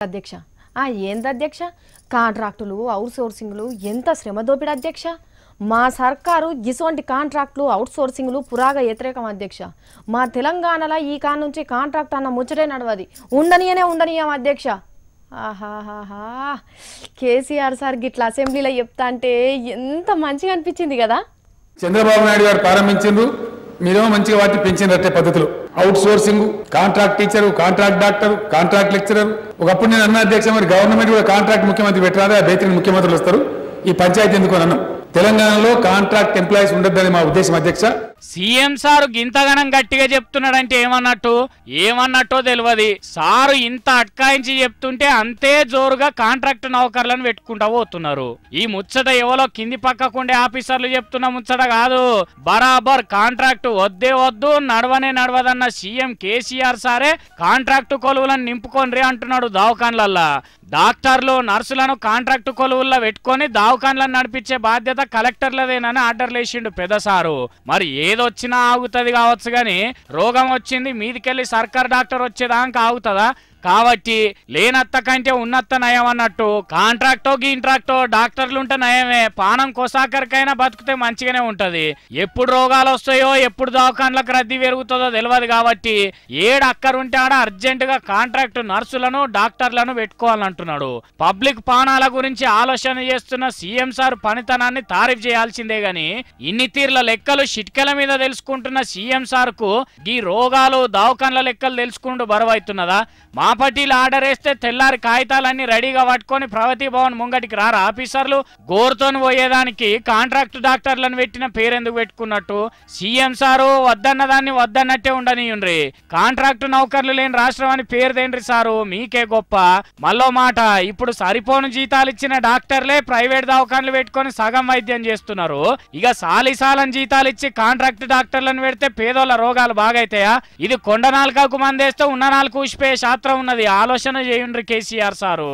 అధ్యక్ష ఏంది అధ్యక్ష కాంట్రాక్టులు అవుట్ సోర్సింగ్లు ఎంత శ్రమ దోపిడి అధ్యక్ష మా సర్కారు ఇటువంటి కాంట్రాక్టులు అవుట్ సోర్సింగ్లు పురాగా వ్యతిరేకం అధ్యక్ష మా తెలంగాణలో ఈ కాడ నుంచి కాంట్రాక్ట్ అన్న ముచ్చటే నడవది ఉండనియం అధ్యక్ష ఆహాహాహా కేసీఆర్ సార్ గిట్లా అసెంబ్లీలో చెప్తా అంటే ఎంత మంచిగా అనిపించింది కదా చంద్రబాబు నాయుడు గారు ప్రారంభించారు మీరేమో మంచిగా వాటిని పెంచినట్టే పద్ధతులు out sourcing contract teacher contract doctor contract lecturer ఒకప్పుడు నేను అన్న అధ్యక్ష మరి గవర్నమెంట్ కూడా కాంట్రాక్ట్ ముఖ్యమంత్రి పెట్టరాదా బేతిని ముఖ్యమంత్రులు వస్తారు ఈ పంచాయతీ ఎందుకు అని అన్నాం తెలంగాణలో కాంట్రాక్ట్ ఎంప్లాయీస్ ఉండొద్దని మా ఉద్దేశం అధ్యక్ష సీఎం సారు గింతగనం గట్టిగా చెప్తున్నాడంటే ఏమన్నట్టో తెలియదు సారు ఇంత అట్కాయించి చెప్తుంటే అంతే జోరుగా కాంట్రాక్ట్ నౌకర్లను పెట్టుకుంటా పోతున్నారు ఈ ముచ్చట ఎవరో కింది పక్కకుండే ఆఫీసర్లు చెప్తున్న ముచ్చట కాదు బరాబర్ కాంట్రాక్ట్ వద్దే వద్దు నడవదన్న సీఎం కేసీఆర్ సారే కాంట్రాక్టు కొలువులను నింపుకొనిరి అంటున్నాడు దవాఖాన్లల్లా డాక్టర్లు నర్సులను కాంట్రాక్టు కొలువుల్లో పెట్టుకొని దవాఖాన్లను నడిపించే బాధ్యత కలెక్టర్లదేనని ఆర్డర్లు వేసిండు పెద్దసారు మరి ఏదొచ్చినా ఆగుతుంది కావచ్చు గాని రోగం వచ్చింది మీదికెళ్ళి సర్కార్ డాక్టర్ వచ్చేదాకా ఆగుతుందా కాబట్టి లేనత్త కంటే ఉన్నత్త నయం అన్నట్టు కాంట్రాక్టో గింట్రాక్టో డాక్టర్లుంటే నయమే పానం కొసాకరికైనా బతికితే మంచిగానే ఉంటది ఎప్పుడు రోగాలు వస్తాయో ఎప్పుడు దవాఖాన్లకు రద్దీ పెరుగుతుందో తెలియదు కాబట్టి ఏడు అక్కరుంటే ఆడ అర్జెంట్ గా కాంట్రాక్ట్ నర్సులను డాక్టర్లను పెట్టుకోవాలంటున్నాడు పబ్లిక్ పానాల గురించి ఆలోచన చేస్తున్న సీఎం సార్ పనితనాన్ని తారీఫ్ చేయాల్సిందే గాని ఇన్ని తీర్ల లెక్కలు చిట్కెల మీద తెలుసుకుంటున్న సీఎం సార్ కు ఈ రోగాలు దవాఖాన్ల లెక్కలు తెలుసుకుంటూ బరువైతున్నదా మా పట్టీలు ఆర్డర్ వేస్తే తెల్లారి కాగితాలన్నీ రెడీగా పట్టుకొని ప్రగతి భవన్ ముంగటికి రారా ఆఫీసర్లు గోరుతోని పోయేదానికి కాంట్రాక్ట్ డాక్టర్లను పెట్టిన పేరెందుకు పెట్టుకున్నట్టు సీఎం సారు వద్దన్న దాన్ని వద్దన్నట్టే ఉండనియుండ్రి కాంట్రాక్ట్ నౌకర్లు లేని రాష్ట్రం అని పేరు తేండ్రి సారు మీకే గొప్ప మళ్ళో మాట ఇప్పుడు సరిపోను జీతాలు ఇచ్చిన డాక్టర్లే ప్రైవేట్ దవాఖాన్లు పెట్టుకొని సగం వైద్యం చేస్తున్నారు ఇక సాలిసాలని జీతాలు ఇచ్చి కాంట్రాక్ట్ డాక్టర్లను పెడితే పేదోళ్ళ రోగాలు బాగైతాయా ఇది కొండ నాలుకకు మందేస్తే ఉన్న నాలుగు ఉసిపోయే శాస్త్రం ఉన్నది ఆలోచన చేయండి కేసీఆర్ సారు